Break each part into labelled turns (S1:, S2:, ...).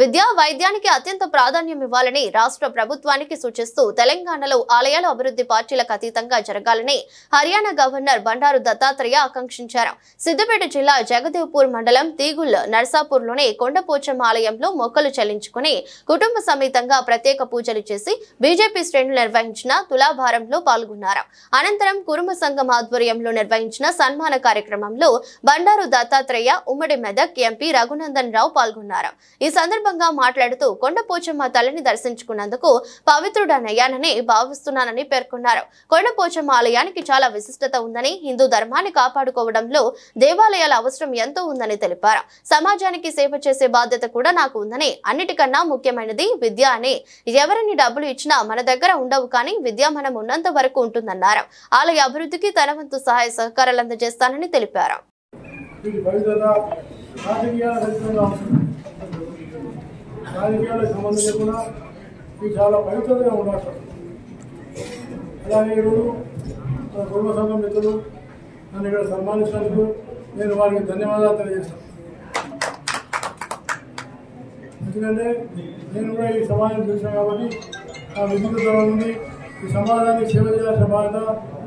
S1: విద్యా వైద్యానికి అత్యంత ప్రాధాన్యం ఇవ్వాలని రాష్ట్ర ప్రభుత్వానికి సూచిస్తూ తెలంగాణలో ఆలయాల అభివృద్ధి పార్టీలకు అతీతంగా జరగాలని హర్యానా గవర్నర్ బండారు దత్తాత్రేయ ఆకాంక్షించారు. సిద్దిపేట జిల్లా జగదేవ్పూర్ మండలం తీగుల్ నర్సాపూర్లోని కొండపోచమ్మ ఆలయంలో మొక్కలు చెల్లించుకుని కుటుంబ సమేతంగా ప్రత్యేక పూజలు చేసి బీజేపీ శ్రేణులు నిర్వహించిన తులాభారంలో పాల్గొన్నారు. అనంతరం కురుమ సంఘం ఆధ్వర్యంలో నిర్వహించిన సన్మాన కార్యక్రమంలో బండారు దత్తాత్రేయ, ఉమ్మడి మెదక్ ఎంపీ రఘునందన్ రావు పాల్గొన్నారు. ఈ సందర్భంగా మాట్లాడుతూ కొండపోచమ్మ తల్లిని దర్శించుకున్నందుకు పవిత్రుడనయ్యానని భావిస్తున్నానని పేర్కొన్నారు. కొండపోచమ్మ ఆలయానికి చాలా విశిష్టత ఉందని, హిందూ ధర్మాన్ని కాపాడుకోవడంలో దేవాలయాల అవసరం ఎంతో ఉందని తెలిపారు. సమాజానికి సేవ చేసే బాధ్యత కూడా నాకు ఉందని, అన్నిటికన్నా ముఖ్యమైనది విద్య అని, ఎవరిని డబ్బులు ఇచ్చినా మన దగ్గర ఉండవు కానీ విద్య మనం ఉన్నంత వరకు ఉంటుందన్నారు. ఆలయ అభివృద్ధికి తన వంతు సహాయ సహకారాలు అందజేస్తానని తెలిపారు.
S2: రాజకీయాలకు సంబంధం లేకుండా ఇది చాలా పవిత్రంగా ఉండాలి. అలాగే ఈరోజు మన కుటుంబ సంఘం మిత్రులు నన్ను ఇక్కడ సన్మానించినందుకు నేను వారికి ధన్యవాదాలు తెలియజేస్తాను. ఎందుకంటే నేను కూడా ఈ సమాజం చూసాను కాబట్టి నా విద్యుత్ ఉంది, ఈ సమాజానికి సేవ చేయాల్సిన బాధ్యత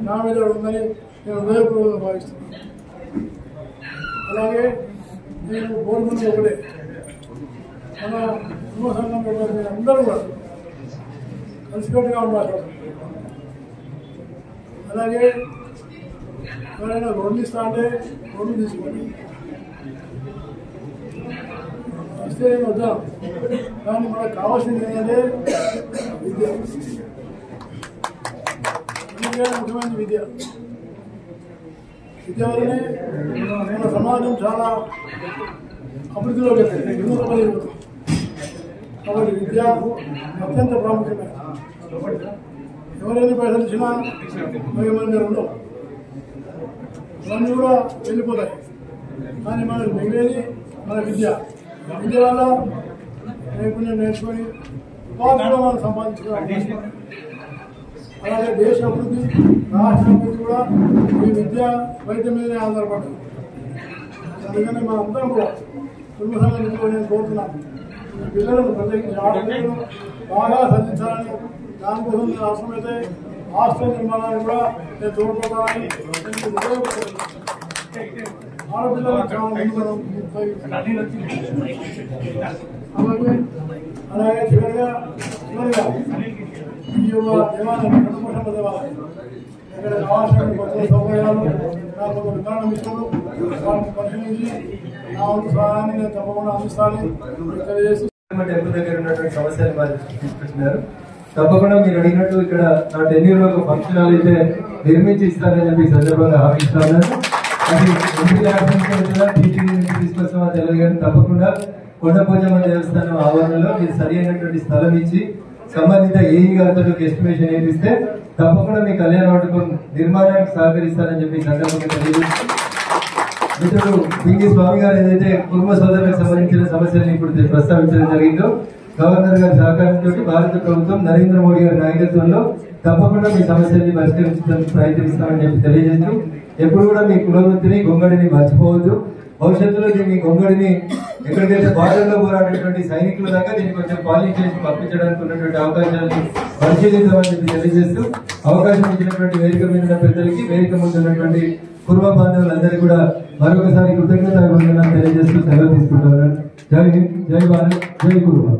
S2: నా మీద ఉందని నేను హృదయపూర్వకంగా భావిస్తున్నాను. అలాగే నేను కోరుకున్నది ఒకటే, మన కుటుంబ సంఘంలో అందరూ కూడా కలిసికట్టుగా ఉండాలి. అలాగే ఎవరైనా రోడ్లు ఇస్తా అంటే రోడ్లు తీసుకోండి, ఇస్తే వద్దాం. కానీ మనకు కావాల్సింది ఏంటంటే విద్య, ముఖ్యమైన విద్య. విద్య వల్లనే మన సమాజం చాలా అభివృద్ధిలోకి వెళ్తుంది, ఉన్నతమైపోతుంది. కాబట్టి విద్య అత్యంత ప్రాముఖ్యమైన. ఎవరైనా పైసలు ఇచ్చినా మన ఉండవు, అవన్నీ కూడా వెళ్ళిపోతాయి. కానీ మనకు మిగిలేది మన విద్య. విద్య వల్ల నైపుణ్యం నేర్చుకొని కూడా మనం సంపాదించుకోవాలి. అలాగే దేశ అభివృద్ధి, రాష్ట్ర అభివృద్ధి కూడా ఈ విద్య వైద్యం మీదనే ఆధారపడుతుంది. అందుకని మన అందరం కూడా కుటుంబ సంఘంలో నేను కోరుతున్నాను, ఈ పిల్లలను ప్రత్యేకించి ఆడపిల్లలను బాగా చదివించాలని, దానికోసం నేను అవసరమైతే హాస్టల్ నిర్మాణాన్ని కూడా నేను తోడ్పడాలని ఆడపిల్లలకు అలాగే చివరిగా ఈ దేవాలయం కొండపోచమ్మ దేవాలయం ఇక్కడ కావాల్సిన కొత్త సౌకర్యాలు నాకు విధాన మిత్రులు వాటిని పరిశీలించి నా వంతు సహాయాన్ని నేను తప్పకుండా అందిస్తానని తెలియజేసి
S3: టెంపుల్ దగ్గర ఉన్నటువంటి సమస్యలు వారు తీసుకొచ్చినారు. తప్పకుండా మీరు అడిగినట్టు ఇక్కడ నా టెన్యూర్లో ఒక ఫంక్షన్ హాల్ అయితే నిర్మించి ఇస్తారని చెప్పి సందర్భంగా హామీస్తాను. అది తీసుకొస్తామో తెలియదు కానీ తప్పకుండా కొండపోచమ్మ దేవస్థానం ఆవరణలో మీరు సరి అయినటువంటి స్థలం ఇచ్చి సంబంధిత ఏఈ గారితో ఎస్టిమేషన్ ఏమిస్తే తప్పకుండా మీ కళ్యాణ మండపం నిర్మాణానికి సహకరిస్తారని చెప్పి సందర్భంగా తెలియజేస్తాను. మిత్రుడు పింగి స్వామి గారు ఏదైతే కుటుంబ సోదరులకు సంబంధించిన సమస్యలను ఇప్పుడు ప్రస్తావించడం జరిగిందో, గవర్నర్ గారి సహకారంతో భారత ప్రభుత్వం నరేంద్ర మోడీ గారి నాయకత్వంలో తప్పకుండా మీ సమస్యల్ని పరిష్కరించడానికి ప్రయత్నిస్తామని చెప్పి తెలియజేస్తూ, ఎప్పుడు కూడా మీ కులవృత్తిని గొంగడిని మర్చిపోవద్దు. భవిష్యత్తులో దీన్ని గొంగడిని ఎక్కడికైతే బార్డర్లో పోరాడేటువంటి సైనికుల దాకా దీన్ని కొంచెం పాలిష్ చేసి పంపించడానికి ఉన్నటువంటి అవకాశాన్ని పరిశీలిద్దామని చెప్పి తెలియజేస్తూ, అవకాశం ఇచ్చినటువంటి వేదిక మీద ఉన్న పెద్దలకి, వేదిక ముందు ఉన్నటువంటి కుటుంబ బాంధవులందరికీ కూడా మరొకసారి కృతజ్ఞతలు తెలియజేస్తూ సెలవు తీసుకుంటున్నాను. జై హింద్, జై భారత్, జై కుటుంబం.